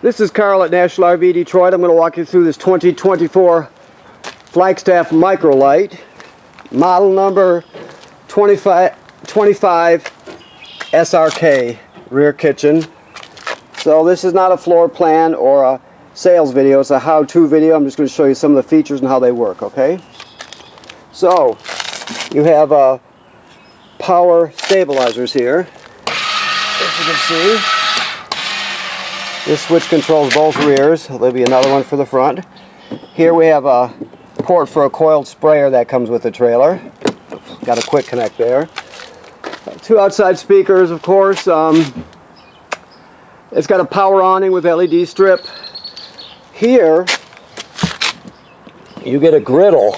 This is Carl at National RV Detroit. I'm going to walk you through this 2024 Flagstaff Micro Lite, model number 25 SRK, rear kitchen. So this is not a floor plan or a sales video, it's a how-to video. I'm just going to show you some of the features and how they work, okay? So, you have power stabilizers here, as you can see. This switch controls both rears. There'll be another one for the front. Here we have a port for a coiled sprayer that comes with the trailer. Got a quick connect there. Two outside speakers, of course. It's got a power awning with LED strip. Here, you get a griddle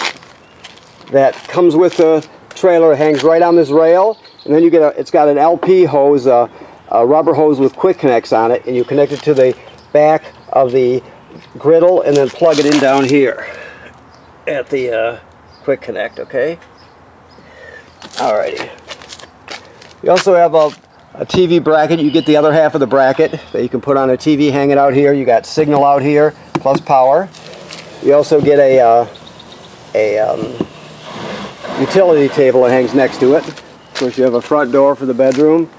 that comes with the trailer. It hangs right on this rail, and then you get it's got an LP hose, a rubber hose with quick connects on it, and you connect it to the back of the griddle and then plug it in down here at the quick connect, okay? Alrighty. You also have a TV bracket. You get the other half of the bracket that you can put on a TV, hang it out here. You got signal out here, plus power. You also get a utility table that hangs next to it. Of course, you have a front door for the bedroom.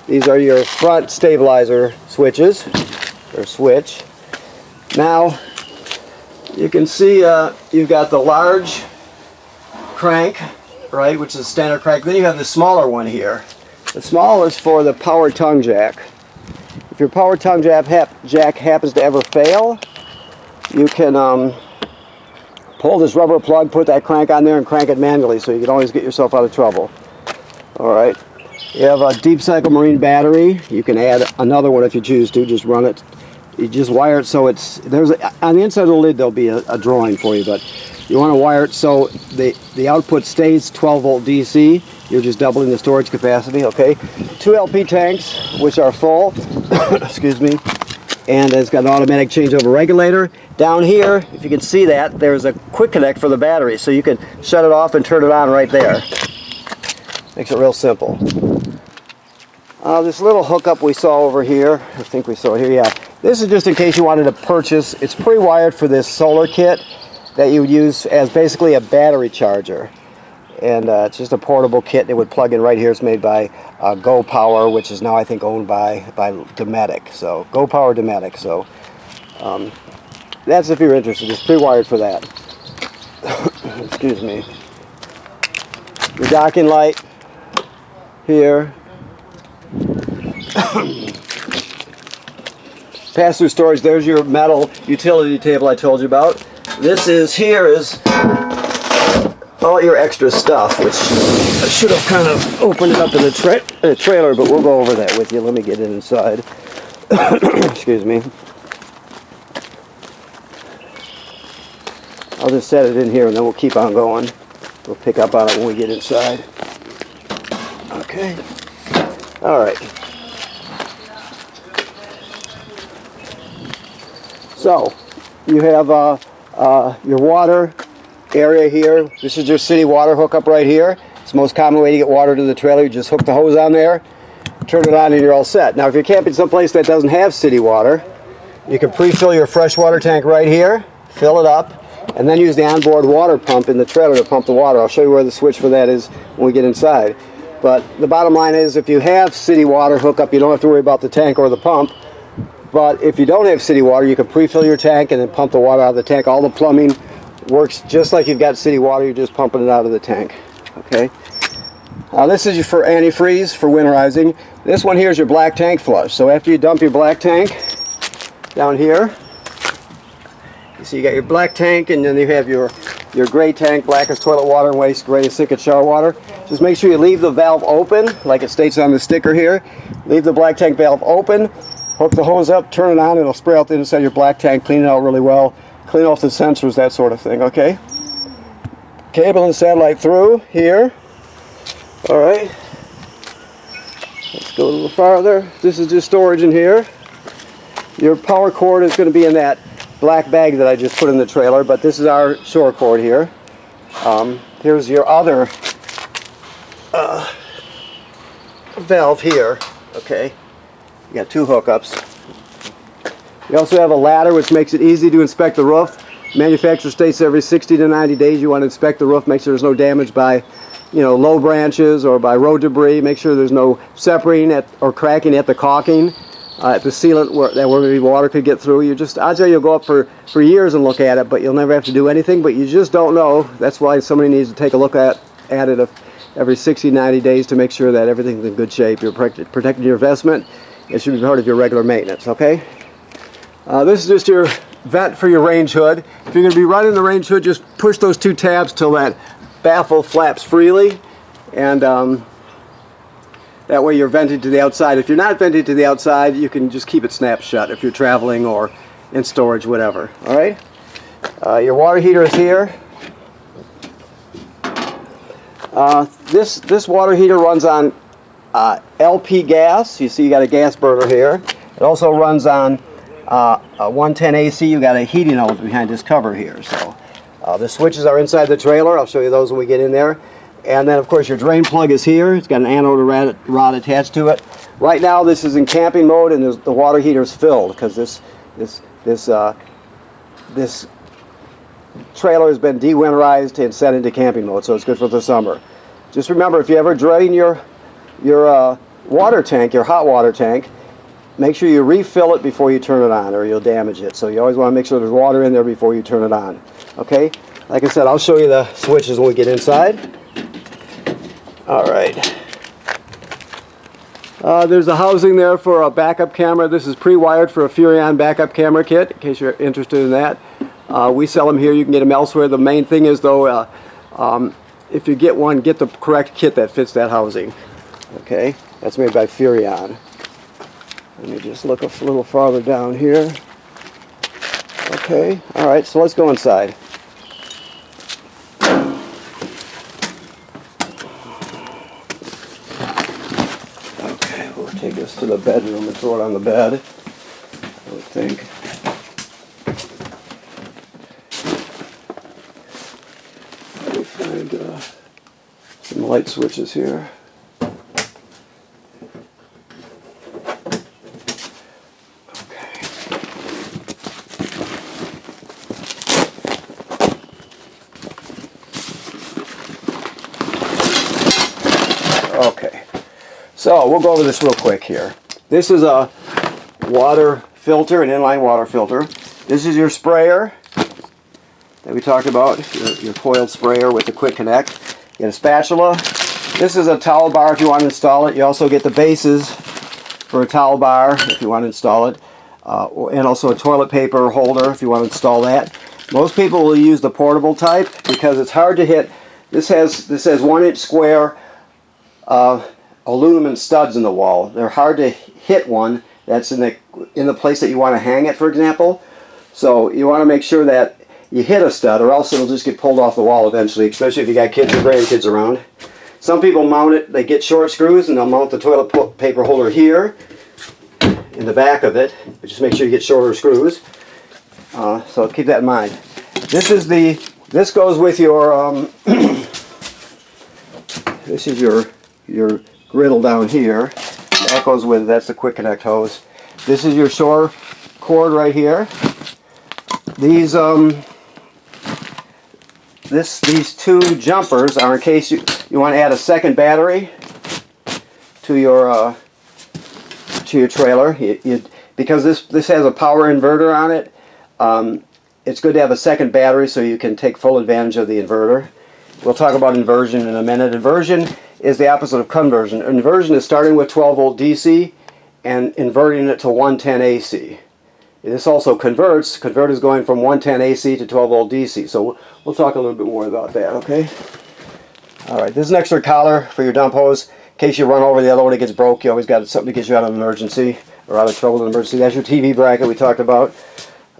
These are your front stabilizer switches, or switch. Now, you can see you've got the large crank, right, which is a standard crank. Then you have the smaller one here. The small is for the power tongue jack. If your power tongue jack happens to ever fail, you can pull this rubber plug, put that crank on there, and crank it manually, so you can always get yourself out of trouble. Alright. You have a deep cycle marine battery. You can add another one if you choose to. Just run it. You just wire it so it's... on the inside of the lid there'll be a drawing for you, but you want to wire it so the output stays 12 volt DC. You're just doubling the storage capacity, okay? 2 LP tanks, which are full. Excuse me. And it's got an automatic changeover regulator. Down here, if you can see that, there's a quick connect for the battery, so you can shut it off and turn it on right there. Makes it real simple. This little hookup we saw over here, I think we saw it here, yeah. This is just in case you wanted to purchase. It's pre-wired for this solar kit that you would use as basically a battery charger. And it's just a portable kit. It would plug in right here. It's made by Go Power, which is now I think owned by Dometic. So Go Power Dometic. So that's if you're interested. It's pre-wired for that. Excuse me. Your docking light here. Pass-through storage. There's your metal utility table I told you about. This is all your extra stuff, which I should have kind of opened it up in the trailer, but we'll go over that with you. Let me get it inside. Excuse me. I'll just set it in here and then we'll keep on going. We'll pick up on it when we get inside. Okay. All right. So, you have your water area here. This is your city water hookup right here. It's the most common way to get water to the trailer. You just hook the hose on there, turn it on, and you're all set. Now, if you're camping someplace that doesn't have city water, you can pre-fill your freshwater tank right here, fill it up, and then use the onboard water pump in the trailer to pump the water. I'll show you where the switch for that is when we get inside. But the bottom line is, if you have city water hookup, you don't have to worry about the tank or the pump. But if you don't have city water, you can pre-fill your tank and then pump the water out of the tank. All the plumbing works just like you've got city water. You're just pumping it out of the tank. Okay. This is for antifreeze for winterizing. This one here is your black tank flush. So after you dump your black tank down here, you see you got your black tank, and then you have your gray tank. Black is toilet water and waste. Gray is sink and shower water. Just make sure you leave the valve open, like it states on the sticker here. Leave the black tank valve open. Hook the hose up, turn it on, it'll spray out the inside of your black tank, clean it out really well, clean off the sensors, that sort of thing, okay? Cable and satellite through here. Alright. Let's go a little farther. This is just storage in here. Your power cord is going to be in that black bag that I just put in the trailer, but this is our shore cord here. Here's your other valve here, okay? You got two hookups. You also have a ladder, which makes it easy to inspect the roof. Manufacturer states every 60 to 90 days you want to inspect the roof, make sure there's no damage by, low branches or by road debris. Make sure there's no separating or cracking at the caulking, at the sealant where maybe water could get through. Odds are you'll go up for years and look at it, but you'll never have to do anything. But you just don't know. That's why somebody needs to take a look at it every 60, 90 days to make sure that everything's in good shape. You're protecting your investment. It should be part of your regular maintenance. Okay. This is just your vent for your range hood. If you're going to be running the range hood, just push those 2 tabs till that baffle flaps freely, and that way you're venting to the outside. If you're not venting to the outside, you can just keep it snapped shut if you're traveling or in storage, whatever. All right. Your water heater is here. This water heater runs on LP gas. You see, you got a gas burner here. It also runs on a 110 AC. You got a heating element behind this cover here. So the switches are inside the trailer. I'll show you those when we get in there. And then, of course, your drain plug is here. It's got an anode rod attached to it. Right now, this is in camping mode, and the water heater is filled because this trailer has been de-winterized and set into camping mode, so it's good for the summer. Just remember, if you ever drain your water tank, your hot water tank, make sure you refill it before you turn it on, or you'll damage it. So you always want to make sure there's water in there before you turn it on. Okay? Like I said, I'll show you the switches when we get inside. All right. There's a housing there for a backup camera. This is pre-wired for a Furrion backup camera kit, in case you're interested in that. We sell them here. You can get them elsewhere. The main thing is, though, if you get one, get the correct kit that fits that housing. Okay? That's made by Furrion. Let me just look a little farther down here. Okay. All right. So let's go inside. Okay. We'll take this to the bedroom and throw it on the bed, I would think. Let me find some light switches here. Okay, so we'll go over this real quick here. This is a water filter, an inline water filter. This is your sprayer that we talked about, your coiled sprayer with the quick connect. You get a spatula. This is a towel bar if you want to install it. You also get the bases for a towel bar if you want to install it, and also a toilet paper holder if you want to install that. Most people will use the portable type because it's hard to hit. This has 1-inch square aluminum studs in the wall. They're hard to hit one that's in the place that you want to hang it, for example. So you want to make sure that you hit a stud, or else it'll just get pulled off the wall eventually, especially if you got kids or grandkids around. Some people mount it, they get short screws, and they'll mount the toilet paper holder here in the back of it, but just make sure you get shorter screws. So keep that in mind. This goes with your this is your griddle down here. That goes with, that's the quick connect hose. This is your shore cord right here. These these 2 jumpers are in case you want to add a second battery to your trailer. Because this has a power inverter on it, it's good to have a second battery so you can take full advantage of the inverter. We'll talk about inversion in a minute. Inversion is the opposite of conversion. Inversion is starting with 12 volt DC and inverting it to 110 AC. This also converts. Convert is going from 110 AC to 12 volt DC. So we'll talk a little bit more about that, okay? All right, this is an extra collar for your dump hose. In case you run over the other one, it gets broke, you always got something to get you out of an emergency or out of trouble in an emergency. That's your TV bracket we talked about.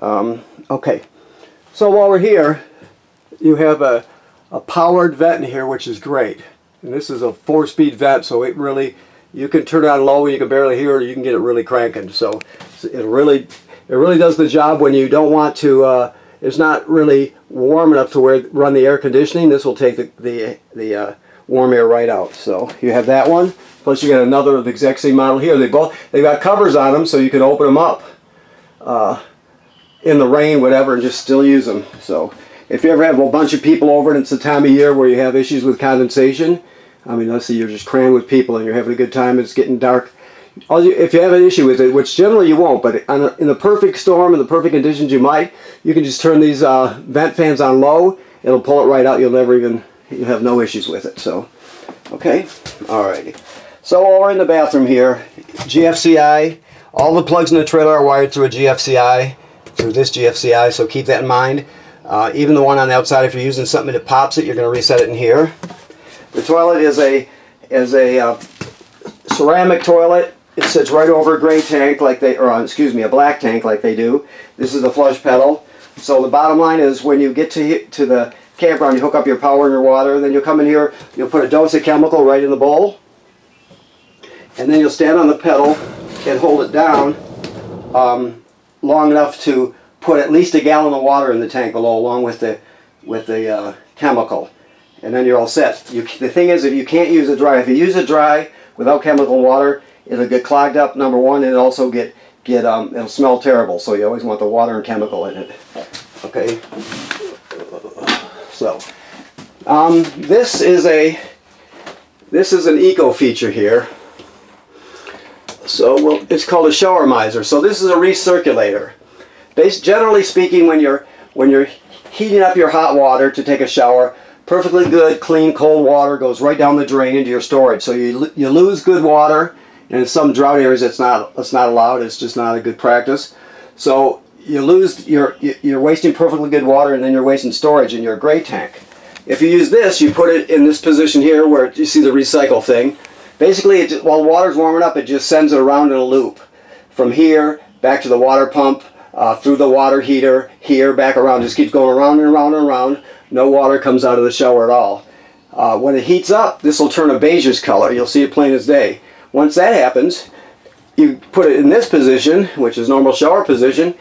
Okay, so while we're here, you have a powered vent in here, which is great. And this is a 4-speed vent, so it really, you can turn it on low and you can barely hear it, or you can get it really cranking. So it really does the job when you don't want to, it's not really warm enough to run the air conditioning. This will take the warm air right out. So you have that one. Plus you got another of the exact same model here. They've got covers on them so you can open them up. in the rain, whatever, and just still use them. So if you ever have a bunch of people over and it's the time of year where you have issues with condensation, I mean, let's say you're just crammed with people and you're having a good time, it's getting dark. If you have an issue with it, which generally you won't, but in the perfect storm, in the perfect conditions you might, you can just turn these vent fans on low. It'll pull it right out. You'll have no issues with it. So, okay, alrighty. So while we're in the bathroom here, GFCI, all the plugs in the trailer are wired through a GFCI, through this GFCI, so keep that in mind. Even the one on the outside, if you're using something that pops it, you're going to reset it in here. The toilet is a ceramic toilet. It sits right over a gray tank like a black tank like they do. This is the flush pedal. So the bottom line is when you get to the campground, you hook up your power and your water, and then you'll come in here, you'll put a dose of chemical right in the bowl, and then you'll stand on the pedal and hold it down long enough to put at least a gallon of water in the tank below, along with the chemical, and then you're all set. The thing is, if you can't use it dry, if you use it dry without chemical water, it'll get clogged up, number one, and it'll also it'll smell terrible. So you always want the water and chemical in it. Okay. So this is an eco feature here. So it's called a shower miser. So this is a recirculator. Generally speaking, when you're heating up your hot water to take a shower, perfectly good, clean, cold water goes right down the drain into your storage. So you lose good water. And in some drought areas, it's not allowed. It's just not a good practice. So you're wasting perfectly good water, and then you're wasting storage in your gray tank. If you use this, you put it in this position here where you see the recycle thing. Basically, while the water's warming up, it just sends it around in a loop. From here, back to the water pump, through the water heater, here, back around. Just keeps going around and around and around. No water comes out of the shower at all. When it heats up, this will turn a beigeish color. You'll see it plain as day. Once that happens, you put it in this position, which is normal shower position,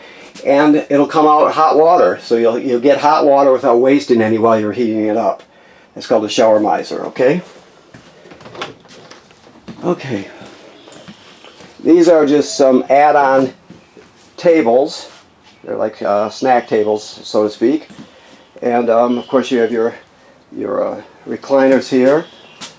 and it'll come out hot water. So you'll get hot water without wasting any while you're heating it up. It's called a shower miser, okay? Okay. These are just some add-on tables. They're like snack tables, so to speak. And of course you have your recliners here.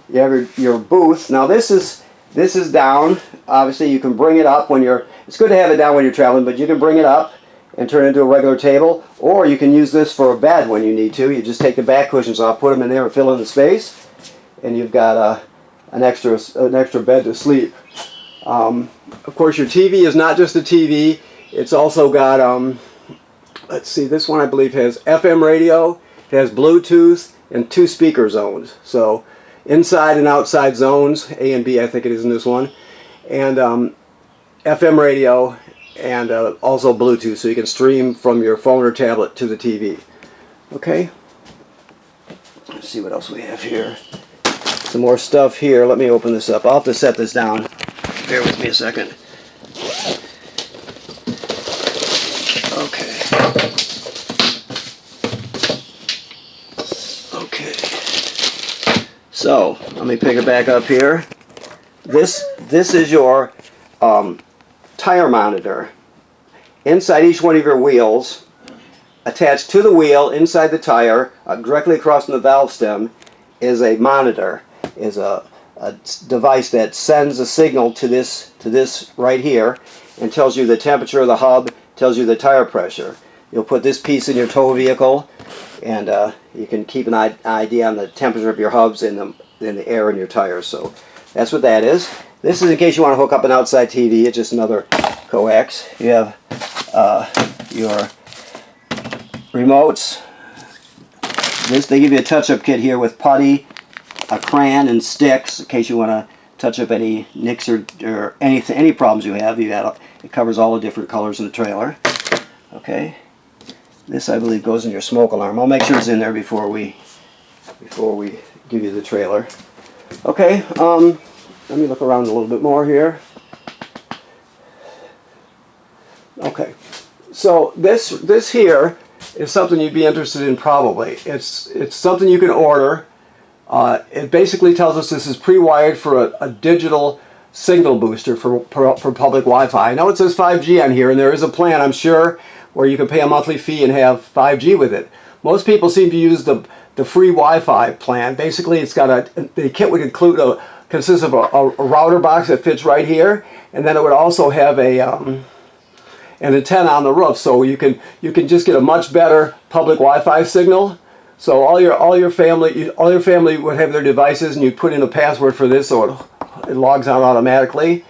You have your booth. Now this is down. Obviously you can bring it up it's good to have it down when you're traveling, but you can bring it up and turn it into a regular table, or you can use this for a bed when you need to. You just take the back cushions off, put them in there and fill in the space, and you've got an extra bed to sleep. Of course your TV is not just a TV, it's also got, let's see, this one I believe has FM radio, it has Bluetooth, and 2 speaker zones. So inside and outside zones, A and B I think it is in this one, and FM radio, and also Bluetooth, so you can stream from your phone or tablet to the TV. Okay, let's see what else we have here. Some more stuff here. Let me open this up. I'll have to set this down. Bear with me a second. So let me pick it back up here. This is your tire monitor. Inside each one of your wheels, attached to the wheel inside the tire, directly across from the valve stem, is a monitor. Is a device that sends a signal to this right here and tells you the temperature of the hub, tells you the tire pressure. You'll put this piece in your tow vehicle, and you can keep an idea on the temperature of your hubs and the air in your tires. So that's what that is. This is in case you want to hook up an outside TV. It's just another coax. You have your remotes. They give you a touch-up kit here with putty, a crayon, and sticks in case you want to touch up any nicks or any problems you have. It covers all the different colors in the trailer. Okay. This, I believe, goes in your smoke alarm. I'll make sure it's in there before we give you the trailer. Okay, let me look around a little bit more here. Okay, so this here is something you'd be interested in probably. It's something you can order. It basically tells us this is pre-wired for a digital signal booster for public Wi-Fi. I know it says 5G on here, and there is a plan, I'm sure, where you can pay a monthly fee and have 5G with it. Most people seem to use the free Wi-Fi plan. Basically, it's got the kit would include consists of a router box that fits right here, and then it would also have an antenna on the roof, so you can just get a much better public Wi-Fi signal. So all your family would have their devices, and you put in a password for this, so it logs on automatically,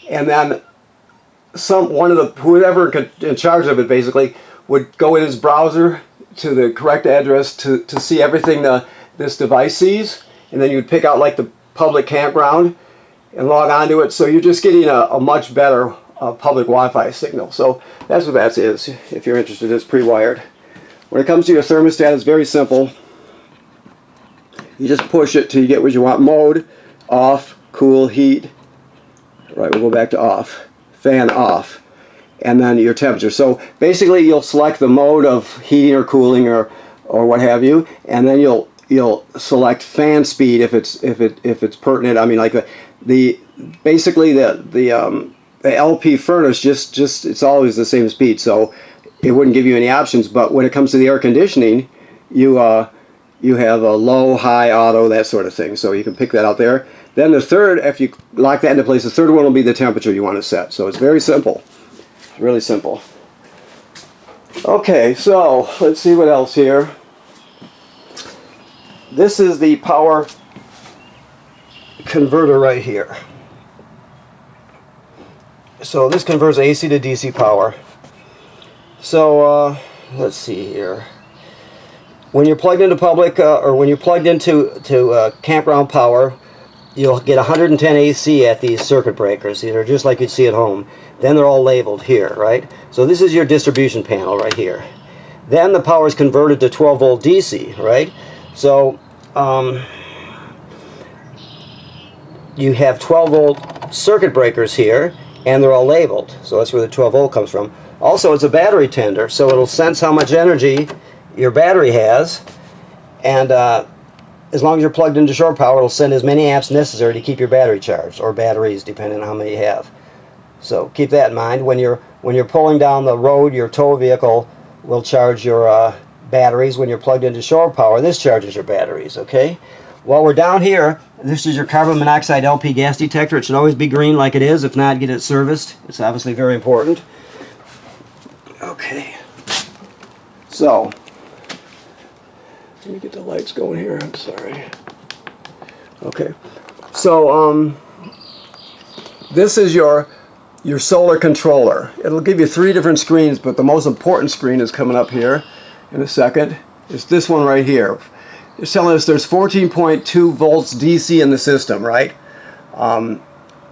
and then whoever in charge of it basically would go in his browser to the correct address to see everything this device sees, and then you'd pick out like the public campground and log onto it. So you're just getting a much better public Wi-Fi signal. So that's what that is. If you're interested, it's pre-wired. When it comes to your thermostat, it's very simple. You just push it till you get what you want. Mode, off, cool, heat. Right, we'll go back to off. Fan off. And then your temperature. So basically you'll select the mode of heating or cooling or what have you, and then you'll select fan speed if it's pertinent. I mean, like basically the LP furnace just it's always the same speed, so it wouldn't give you any options. But when it comes to the air conditioning, you have a low, high, auto, that sort of thing. So you can pick that out there. Then the third, if you lock that into place, the third one will be the temperature you want to set. So it's very simple. Really simple. Okay, so let's see what else here. This is the power converter right here. So this converts AC to DC power. So let's see here. When you're plugged into public or when you're plugged into campground power, you'll get 110 AC at these circuit breakers. These are just like you'd see at home. Then they're all labeled here, right? So this is your distribution panel right here. Then the power is converted to 12 volt DC, right? So you have 12 volt circuit breakers here, and they're all labeled. So that's where the 12 volt comes from. Also, it's a battery tender, so it'll sense how much energy your battery has, and as long as you're plugged into shore power, it'll send as many amps necessary to keep your battery charged, or batteries, depending on how many you have. So keep that in mind. When you're pulling down the road, your tow vehicle will charge your batteries. When you're plugged into shore power, this charges your batteries, okay? While we're down here, this is your carbon monoxide LP gas detector. It should always be green like it is. If not, get it serviced. It's obviously very important. Okay. So, let me get the lights going here. I'm sorry. Okay. So, this is your solar controller. It'll give you 3 different screens, but the most important screen is coming up here in a second. It's this one right here. It's telling us there's 14.2 volts DC in the system, right?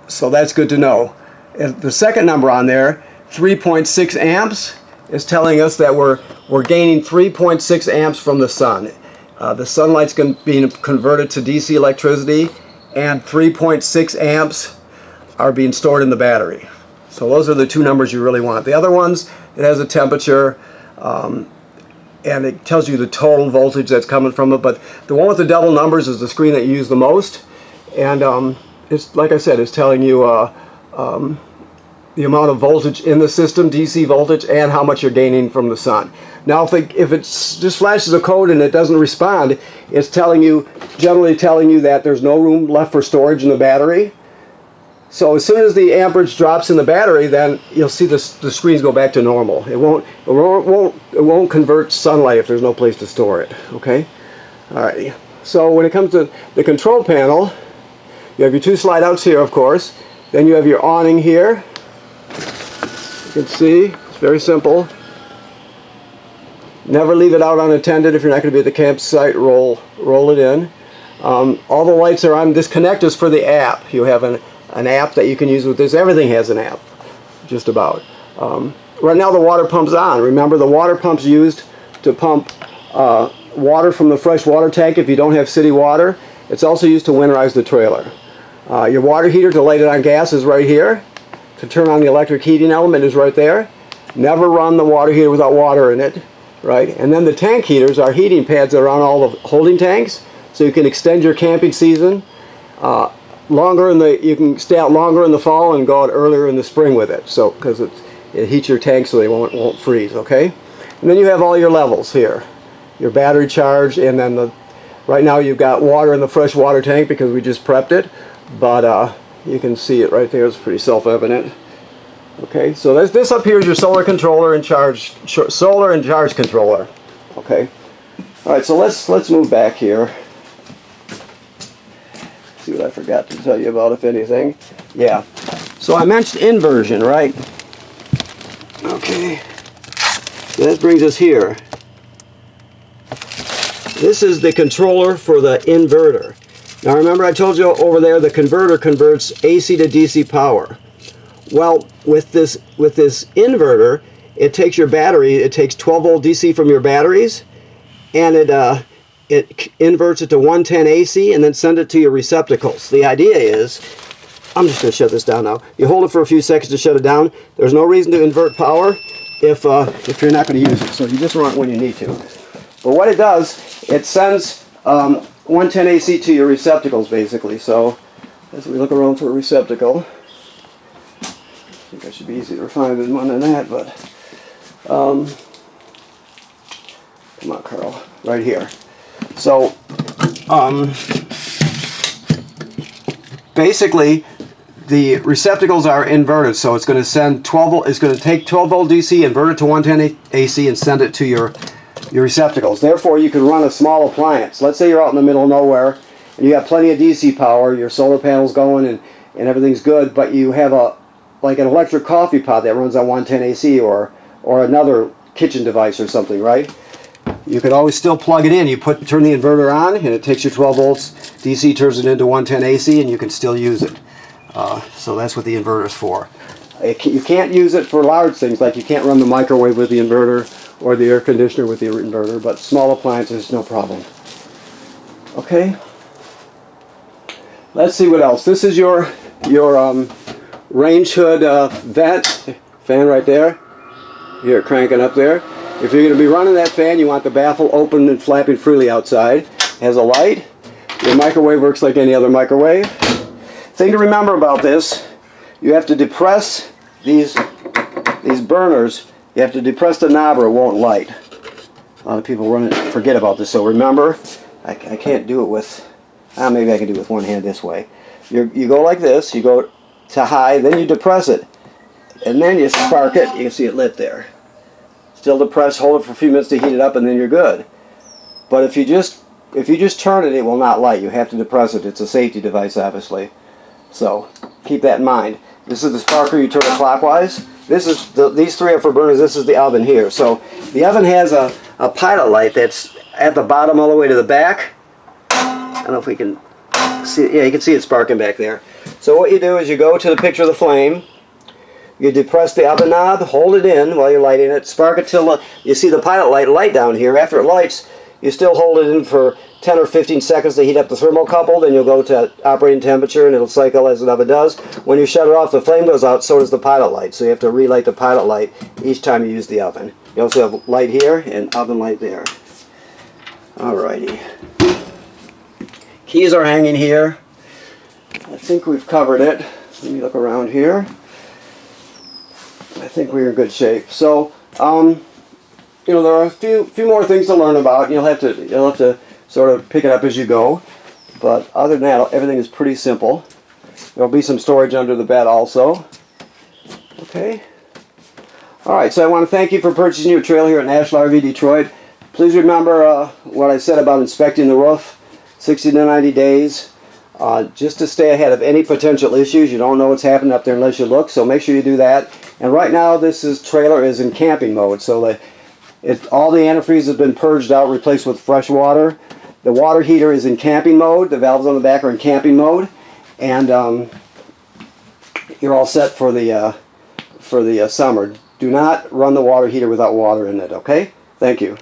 So that's good to know. And the second number on there, 3.6 amps, is telling us that we're gaining 3.6 amps from the sun. The sunlight's being converted to DC electricity, and 3.6 amps are being stored in the battery. So those are the 2 numbers you really want. The other ones, it has a temperature, and it tells you the total voltage that's coming from it. But the one with the double numbers is the screen that you use the most, and it's like I said, it's telling you the amount of voltage in the system, DC voltage, and how much you're gaining from the sun. Now, if it just flashes a code and it doesn't respond, it's generally telling you that there's no room left for storage in the battery. So as soon as the amperage drops in the battery, then you'll see the screens go back to normal. It won't convert sunlight if there's no place to store it. Okay. Alrighty. So when it comes to the control panel, you have your 2 slide outs here, of course. Then you have your awning here. You can see it's very simple. Never leave it out unattended. If you're not going to be at the campsite, roll it in. All the lights are on. This connect is for the app. You have an app that you can use with this. Everything has an app, just about. Right now the water pump's on. Remember, the water pump's used to pump water from the fresh water tank if you don't have city water. It's also used to winterize the trailer. Your water heater to light it on gas is right here. To turn on the electric heating element is right there. Never run the water heater without water in it, right? And then the tank heaters are heating pads that are on all the holding tanks, so you can extend your camping season longer in the, you can stay out longer in the fall and go out earlier in the spring with it. So because it heats your tank so they won't freeze. Okay, and then you have all your levels here, your battery charge, and then right now you've got water in the fresh water tank because we just prepped it, but you can see it right there. It's pretty self-evident. Okay, so this up here is your solar controller and charge controller. Okay, all right. So let's move back here. See what I forgot to tell you about, if anything. Yeah. So I mentioned inversion, right? Okay. So that brings us here. This is the controller for the inverter. Now remember I told you over there the converter converts AC to DC power. Well, with this inverter, it takes your battery, it takes 12 volt DC from your batteries, and it inverts it to 110 AC and then send it to your receptacles. The idea is, I'm just going to shut this down now. You hold it for a few seconds to shut it down. There's no reason to invert power if you're not going to use it, so you just run it when you need to. But what it does, it sends 110 AC to your receptacles basically. So as we look around for a receptacle, I think I should be easier to find than one than that, but come on, Carl, right here. So basically the receptacles are inverted, so it's going to send 12 volt, it's going to take 12 volt DC, invert it to 110 AC and send it to your receptacles. Therefore you can run a small appliance. Let's say you're out in the middle of nowhere and you have plenty of DC power, your solar panel's going and everything's good, but you have like an electric coffee pot that runs on 110 AC or another kitchen device or something, right? You could always still plug it in. You turn the inverter on and it takes your 12 volts DC, turns it into 110 AC, and you can still use it. So that's what the inverter is for. You can't use it for large things, like you can't run the microwave with the inverter or the air conditioner with the inverter, but small appliances, no problem. Okay, let's see what else. This is your range hood vent fan right there. Here, cranking up there. If you're going to be running that fan, you want the baffle open and flapping freely outside. It has a light. Your microwave works like any other microwave. Thing to remember about this, you have to depress these burners. You have to depress the knob or it won't light. A lot of people forget about this, so remember, I can't do it with, maybe I can do it with one hand this way. You go like this, you go to high, then you depress it, and then you spark it. You can see it lit there. Still depress, hold it for a few minutes to heat it up, and then you're good. But if you just turn it, it will not light. You have to depress it. It's a safety device, obviously. So keep that in mind. This is the sparker. You turn it clockwise. These three are for burners. This is the oven here. So the oven has a pilot light that's at the bottom all the way to the back. I don't know if we can see it. Yeah, you can see it sparking back there. So what you do is you go to the picture of the flame. You depress the oven knob, hold it in while you're lighting it, spark it till you see the pilot light down here. After it lights, you still hold it in for 10 or 15 seconds to heat up the thermocouple, then you'll go to operating temperature and it'll cycle as the oven does. When you shut it off, the flame goes out, so does the pilot light. So you have to relight the pilot light each time you use the oven. You also have light here and oven light there. Alrighty. Keys are hanging here. I think we've covered it. Let me look around here. I think we're in good shape. So, you know, there are a few more things to learn about. You'll have to sort of pick it up as you go. But other than that, everything is pretty simple. There'll be some storage under the bed also. Okay. All right. So I want to thank you for purchasing your trailer here at National RV Detroit. Please remember what I said about inspecting the roof, 60 to 90 days. Just to stay ahead of any potential issues. You don't know what's happening up there unless you look, so make sure you do that. And right now this trailer is in camping mode, so all the antifreeze has been purged out, replaced with fresh water. The water heater is in camping mode. The valves on the back are in camping mode, and you're all set for the summer. Do not run the water heater without water in it, okay? Thank you.